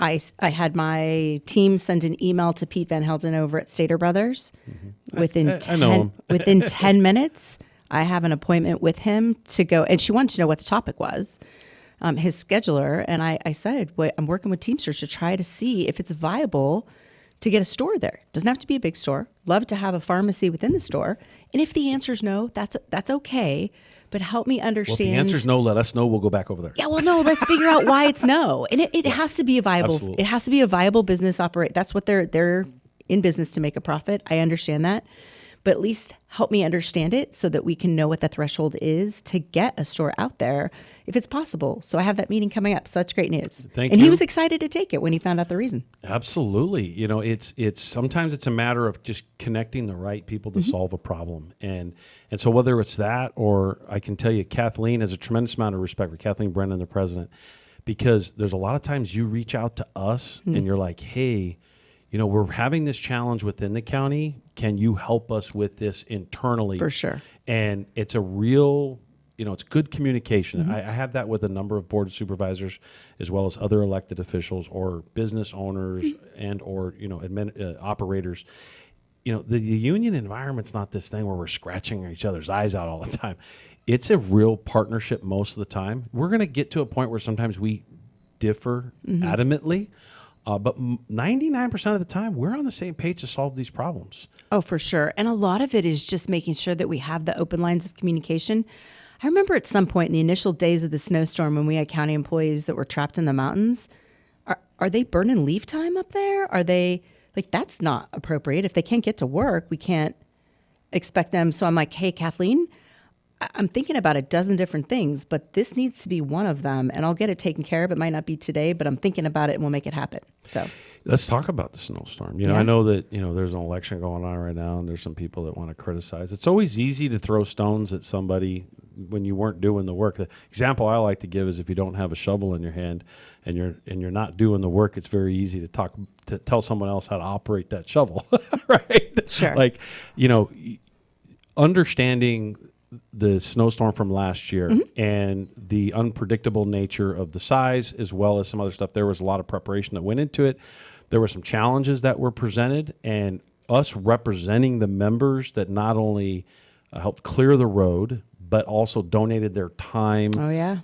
I had my team send an email to Pete Van Helden over at Stater Brothers. Within I know him. within 10 minutes, I have an appointment with him to go. And she wanted to know what the topic was, his scheduler. And I said, I'm working with Teamsters to try to see if it's viable to get a store there. Doesn't have to be a big store. Love to have a pharmacy within the store. And if the answer is no, that's okay. But help me understand. Well, if the answer's no, let us know. We'll go back over there. Yeah, well, no, let's figure out why it's no. And it has to be a viable. Absolutely. It has to be a viable business operate. That's what they're in business to make a profit. I understand that. But at least help me understand it so that we can know what the threshold is to get a store out there if it's possible. So I have that meeting coming up. So that's great news. Thank and you. he was excited to take it when he found out the reason. Absolutely. It's sometimes it's a matter of just connecting the right people to solve a problem. And so whether it's that, or I can tell you, Kathleen has a tremendous amount of respect for Kathleen Brennan, the president, because there's a lot of times you reach out to us and you're like, hey, we're having this challenge within the county. Can you help us with this internally? For sure. And it's a real, it's good communication. I have that with a number of board of supervisors, as well as other elected officials or business owners and or, operators. The union environment's not this thing where we're scratching each other's eyes out all the time. It's a real partnership most of the time. We're going to get to a point where sometimes we differ adamantly. But 99% of the time, we're on the same page to solve these problems. Oh, for sure. And a lot of it is just making sure that we have the open lines of communication. I remember at some point in the initial days of the snowstorm when we had county employees that were trapped in the mountains, are they burning leave time up there? Are they, that's not appropriate. If they can't get to work, we can't expect them. So I'm like, hey, Kathleen, I'm thinking about a dozen different things, but this needs to be one of them, and I'll get it taken care of. It might not be today, but I'm thinking about it, and we'll make it happen. So let's talk about the snowstorm. I know that there's an election going on right now, and there's some people that want to criticize. It's always easy to throw stones at somebody when you weren't doing the work. The example I like to give is if you don't have a shovel in your hand and you're not doing the work, it's very easy to tell someone else how to operate that shovel, right? Sure. Understanding the snowstorm from last year and the unpredictable nature of the size, as well as some other stuff. There was a lot of preparation that went into it. There were some challenges that were presented, and us representing the members that not only helped clear the road, but also donated their time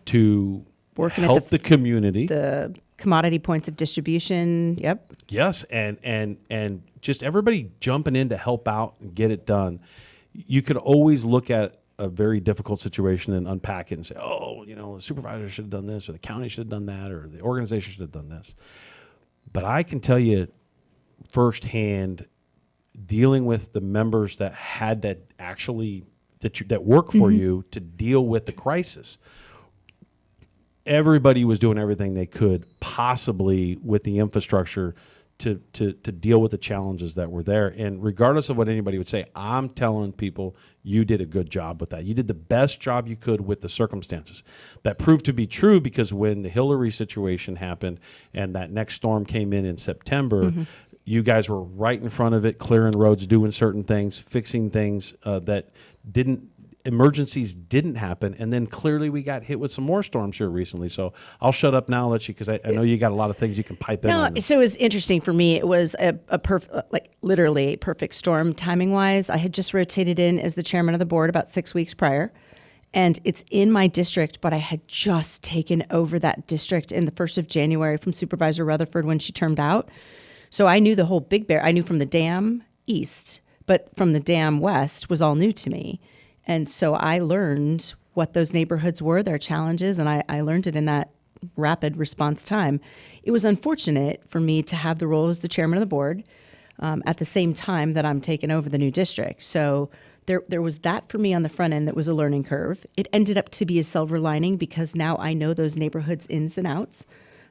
to working at help the community. The commodity points of distribution. Yep. Yes. And just everybody jumping in to help out and get it done. You could always look at a very difficult situation and unpack it and say, the supervisor should have done this, or the county should have done that, or the organization should have done this. But I can tell you firsthand, dealing with the members that had that actually that work for you to deal with the crisis, everybody was doing everything they could possibly with the infrastructure to deal with the challenges that were there. And regardless of what anybody would say, I'm telling people you did a good job with that. You did the best job you could with the circumstances. That proved to be true because when the Hillary situation happened and that next storm came in September, you guys were right in front of it, clearing roads, doing certain things, fixing things that emergencies didn't happen. And then clearly we got hit with some more storms here recently. So I'll shut up now and let you, because I know you got a lot of things you can pipe in on. So it was interesting for me. It was literally a perfect storm timing wise. I had just rotated in as the chairman of the board about 6 weeks prior. And it's in my district, but I had just taken over that district in the 1st of January from Supervisor Rutherford when she termed out. So I knew the whole Big Bear. I knew from the dam east, but from the dam west was all new to me. And so I learned what those neighborhoods were, their challenges, and I learned it in that rapid response time. It was unfortunate for me to have the role as the chairman of the board at the same time that I'm taking over the new district. So there was that for me on the front end that was a learning curve. It ended up to be a silver lining because now I know those neighborhoods ins and outs.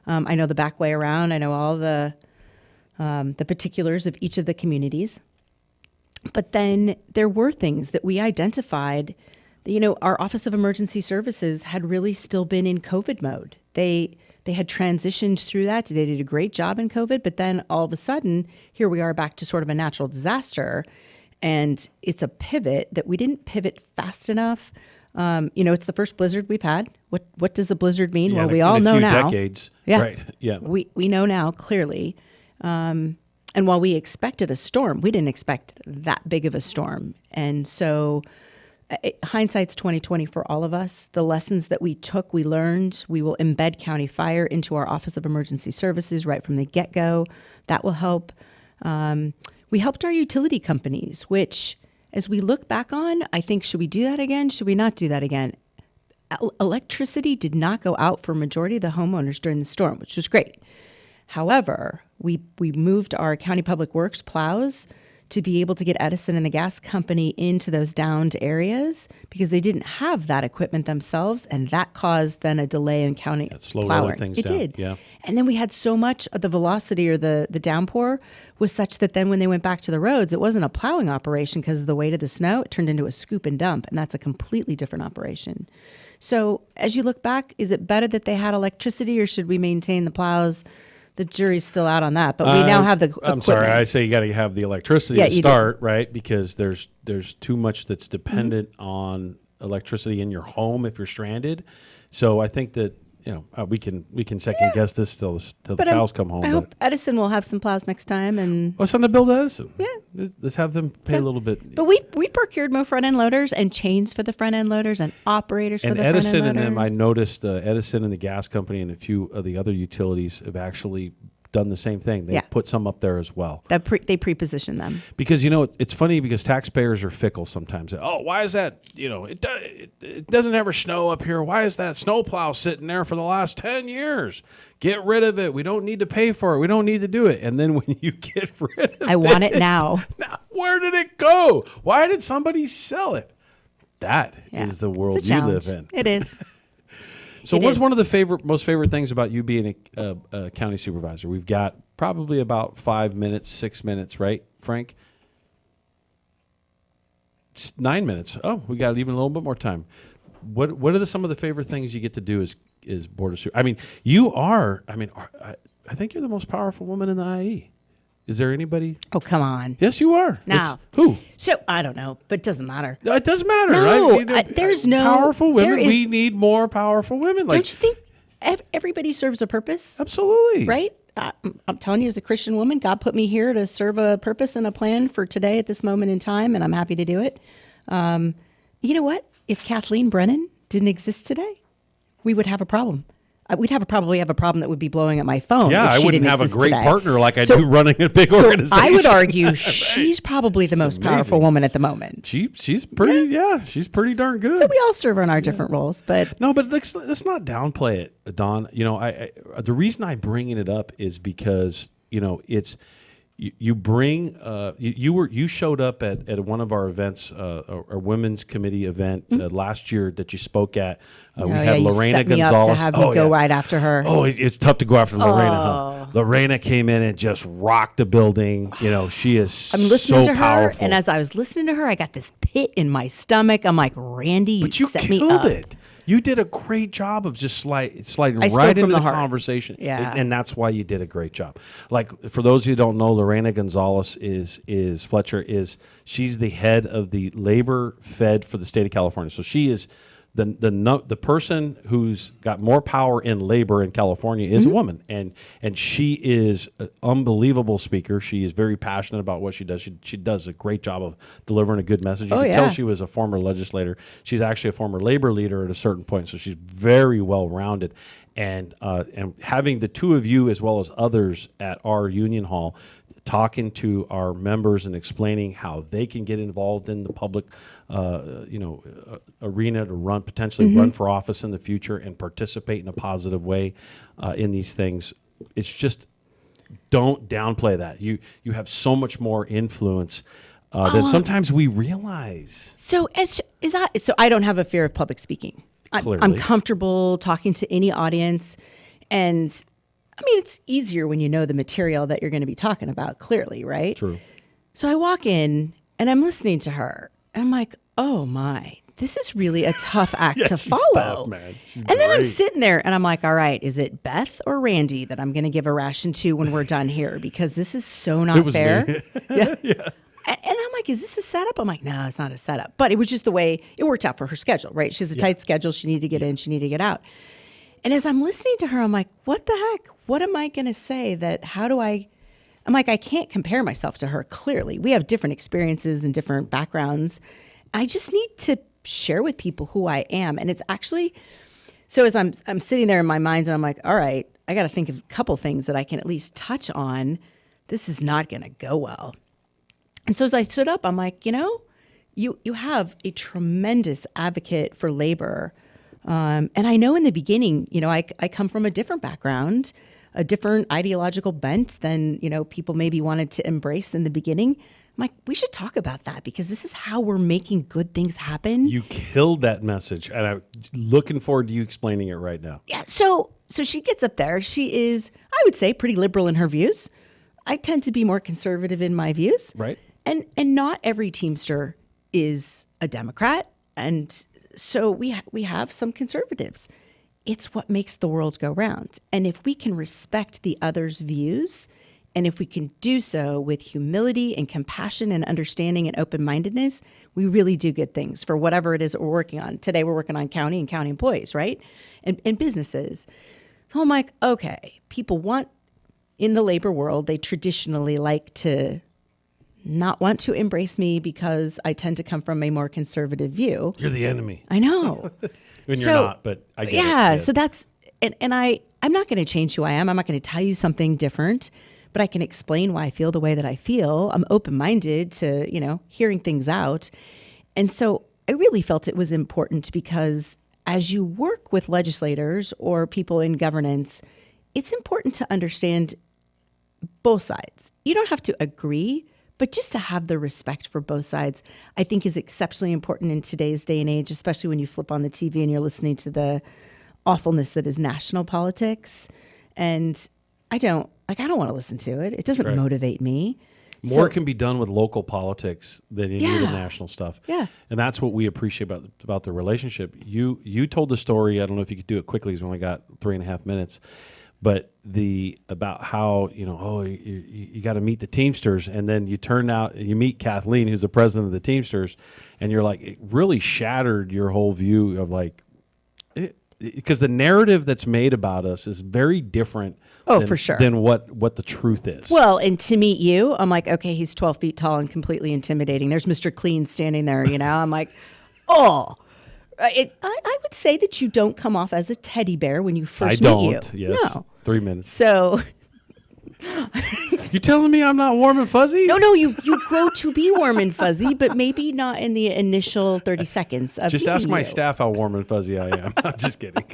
I know the back way around. I know all the the particulars of each of the communities. But then there were things that we identified. Our Office of Emergency Services had really still been in COVID mode. They had transitioned through that. They did a great job in COVID, but then all of a sudden, here we are back to sort of a natural disaster. And it's a pivot that we didn't pivot fast enough. It's the first blizzard we've had. What does the blizzard mean? Yeah, well, we in all a know few now. Decades. Yeah. Right. Yeah. We know now clearly. And while we expected a storm, we didn't expect that big of a storm. And so hindsight's 20/20 for all of us. The lessons that we took, we learned. We will embed County Fire into our Office of Emergency Services right from the get-go. That will help. We helped our utility companies, which, as we look back on, I think, should we do that again? Should we not do that again? Electricity did not go out for a majority of the homeowners during the storm, which was great. However, we moved our County Public Works plows to be able to get Edison and the gas company into those downed areas because they didn't have that equipment themselves, and that caused then a delay in county slowed plowing. other things it down. did. Yeah. And then we had so much of the velocity or the downpour was such that then when they went back to the roads, it wasn't a plowing operation because of the weight of the snow. It turned into a scoop and dump, and that's a completely different operation. So as you look back, is it better that they had electricity or should we maintain the plows? The jury's still out on that, but we now have the equipment. I'm sorry, I say you got to have the electricity Yeah, to you start, right? Because there's too much that's dependent on electricity in your home if you're stranded. So I think that we can second guess this till the cows come home. I hope Edison will have some plows next time, and Well, something to build Edison. Yeah. Let's have them pay a little bit. But we procured more front end loaders and chains for the front end loaders and operators for And the front end Edison loaders. and them, I noticed Edison and the gas company and a few of the other utilities have actually done the same thing. They Yeah. put some up there as well. They pre-position them. Because it's funny because taxpayers are fickle sometimes. Oh, why is that? It doesn't ever snow up here. Why is that snowplow sitting there for the last 10 years? Get rid of it. We don't need to pay for it. We don't need to do it. And then when you get rid of it, I want it now. where did it go? Why did somebody sell it? That is Yeah. the world It's a you challenge. live in. It is. So It what's is. one of the most favorite things about you being a county supervisor? We've got probably about 5 minutes, 6 minutes, right, Frank? 9 minutes. Oh, we got even a little bit more time. What are some of the favorite things you get to do as board of supervisors? I mean, you are. I mean, I think you're the most powerful woman in the IE. Is there anybody? Oh, come on. Yes, you are. No. It's, who? So I don't know, but it doesn't matter. It doesn't matter, No, right? there's no powerful women. there is- We need more powerful women. Don't you think everybody serves a purpose? Absolutely. Right? I'm telling you, as a Christian woman, God put me here to serve a purpose and a plan for today at this moment in time, and I'm happy to do it. You know what? If Kathleen Brennan didn't exist today, we would have a problem. We'd probably have a problem that would be blowing up my phone. Yeah, if I she wouldn't didn't have a exist great today. partner like I So- do running a big So organization. I would argue she's probably the most powerful amazing. woman at the moment. She's pretty. Yeah, she's pretty darn good. So we all serve in our different roles, but No, but let's not downplay it, Don. I the reason I'm bringing it up is because it's you bring you showed up at one of our events, a women's committee event last year that you spoke at. We had you Lorena set me Gonzalez. up to have me go right after her. Oh, it's tough to go after Lorena. Huh? Lorena came in and just rocked the building. She is I'm listening so to her, powerful. and as I was listening to her, I got this pit in my stomach. I'm like, Randy, But you set me killed up. it. You did a great job of just sliding I spoke right from into the the heart. conversation. Yeah. And that's why you did a great job. Like, for those who don't know, Lorena Gonzalez is Fletcher she's the head of the Labor Fed for the state of California. So she is the person who's got more power in labor in California is a woman, and she is an unbelievable speaker. She is very passionate about what she does. She does a great job of delivering a good message. You can tell she was a former legislator. She's actually a former labor leader at a certain point, so she's very well rounded. And having the two of you as well as others at our union hall talking to our members and explaining how they can get involved in the public arena to potentially run for office in the future and participate in a positive way in these things. It's just, don't downplay that. You have so much more influence than sometimes we realize. So so I don't have a fear of public speaking. I'm Clearly. comfortable talking to any audience, and I mean, it's easier when you know the material that you're going to be talking about clearly, right? True. So I walk in and I'm listening to her and I'm like, oh my, this is really a tough act to she's follow. tough, man. She's And then I'm great. sitting there and I'm like, all right, is it Beth or Randy that I'm going to give a ration to when we're done here? Because this is so not It was fair. me. Yeah. And I'm like, is this a setup? I'm like, no, it's not a setup. But it was just the way it worked out for her schedule, right? She has a tight schedule. She needed to get in. She needed to get out. And as I'm listening to her, I'm like, what the heck? What am I going to say I'm like, I can't compare myself to her. Clearly, we have different experiences and different backgrounds. I just need to share with people who I am. And it's actually, so as I'm sitting there in my mind and I'm like, all right, I got to think of a couple things that I can at least touch on. This is not going to go well. And so as I stood up, I'm like, you have a tremendous advocate for labor. And I know in the beginning, I come from a different background, a different ideological bent than, people maybe wanted to embrace in the beginning. I'm like, we should talk about that because this is how we're making good things happen. You killed that message, and I'm looking forward to you explaining it right now. Yeah. So she gets up there. She is, I would say, pretty liberal in her views. I tend to be more conservative in my views. Right. And not every Teamster is a Democrat. And so we have some conservatives. It's what makes the world go round. And if we can respect the other's views, and if we can do so with humility and compassion and understanding and open-mindedness, we really do good things for whatever it is that we're working on. Today we're working on county and county employees, right? And businesses. So I'm like, okay, people want, in the labor world, they traditionally like to not want to embrace me because I tend to come from a more conservative view. You're the enemy. I know. When you're not, but I get it. Yeah, so that's, and I'm not going to change who I am. I'm not going to tell you something different, but I can explain why I feel the way that I feel. I'm open-minded to, hearing things out. And so I really felt it was important because as you work with legislators or people in governance, it's important to understand both sides. You don't have to agree, but just to have the respect for both sides, I think is exceptionally important in today's day and age, especially when you flip on the TV and you're listening to the awfulness that is national politics. And I don't want to listen to it. It doesn't Right. motivate me. More So- can be done with local politics than you need with national stuff. Yeah. And that's what we appreciate about the relationship. You told the story. I don't know if you could do it quickly because we only got 3.5 minutes. But about how, you got to meet the Teamsters, and then you turn out and you meet Kathleen, who's the president of the Teamsters, and you're like, it really shattered your whole view of because the narrative that's made about us is very different. Oh, than, for sure. Than what the truth is. Well, and to meet you, I'm like, okay, he's 12 feet tall and completely intimidating. There's Mr. Clean standing there, I'm like, oh. I would say that you don't come off as a teddy bear when you first meet you. Yes. No. 3 minutes. So, You telling me I'm not warm and fuzzy? no, you grow to be warm and fuzzy, but maybe not in the initial 30 seconds of Just ask meeting my you. staff how warm and fuzzy I am. I'm just kidding.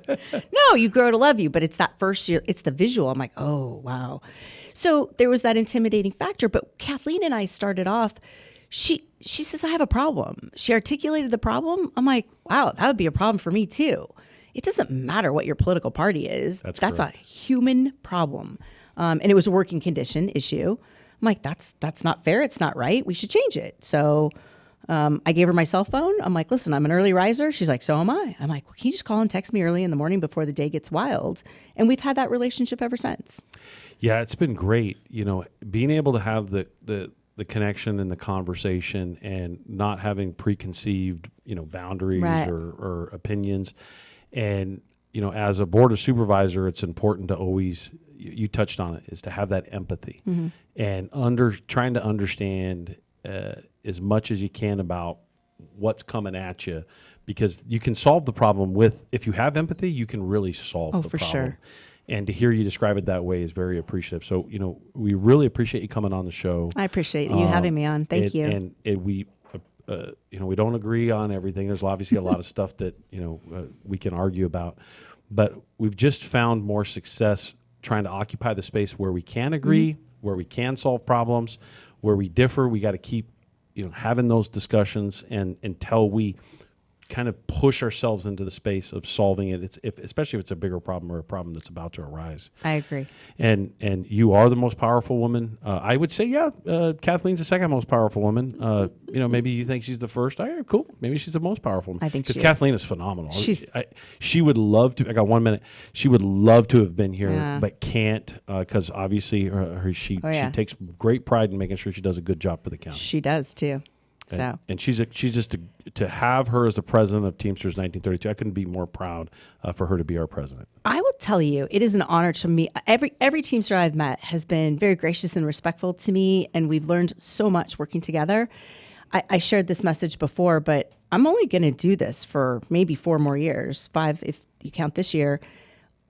No, you grow to love you, but it's that first year, it's the visual. I'm like, oh, wow. So there was that intimidating factor, but Kathleen and I started off, she says, I have a problem. She articulated the problem. I'm like, wow, that would be a problem for me too. It doesn't matter what your political party is. That's a correct. human problem. And it was a working condition issue. I'm like, that's not fair. It's not right. We should change it. So I gave her my cell phone. I'm like, listen, I'm an early riser. She's like, so am I. I'm like, well, can you just call and text me early in the morning before the day gets wild? And we've had that relationship ever since. Yeah, it's been great. Being able to have the connection and the conversation and not having preconceived, boundaries Right. or opinions. And, as a board of supervisor, it's important to always, you touched on it, is to have that empathy and trying to understand as much as you can about what's coming at you, because you can solve the problem if you have empathy, you can really solve Oh, the for problem. sure. And to hear you describe it that way is very appreciative. So, we really appreciate you coming on the show. I appreciate you having me on. Thank you. And we, we don't agree on everything. There's obviously a lot of stuff that, we can argue about. But we've just found more success trying to occupy the space where we can agree, where we can solve problems, where we differ. We got to keep, having those discussions until we kind of push ourselves into the space of solving it. Especially if it's a bigger problem or a problem that's about to arise. I agree. And you are the most powerful woman. I would say, Kathleen's the second most powerful woman. Maybe you think she's the first. Cool. Maybe she's the most powerful woman. I think because she is. Kathleen is phenomenal. She would love to. I got 1 minute. She would love to have been here, Yeah. but can't because obviously she takes great pride in making sure she does a good job for the county. She does too. So And she's just to have her as the president of Teamsters 1932. I couldn't be more proud for her to be our president. I will tell you, it is an honor to me. Every Teamster I've met has been very gracious and respectful to me, and we've learned so much working together. I shared this message before, but I'm only going to do this for maybe 4 more years, 5 if you count this year.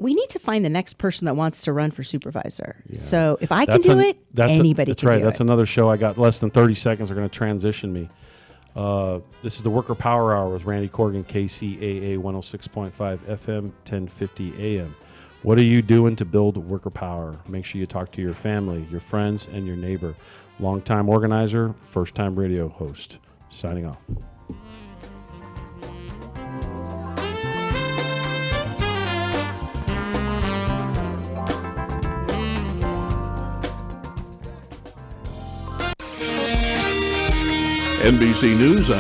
We need to find the next person that wants to run for supervisor. Yeah. So if I can do it, anybody can do it. That's right. That's another show. I got less than 30 seconds. They're going to transition me. This is the Worker Power Hour with Randy Corrigan, KCAA 106.5 FM, 1050 AM. What are you doing to build worker power? Make sure you talk to your family, your friends, and your neighbor. Longtime organizer, first-time radio host. Signing off. NBC News on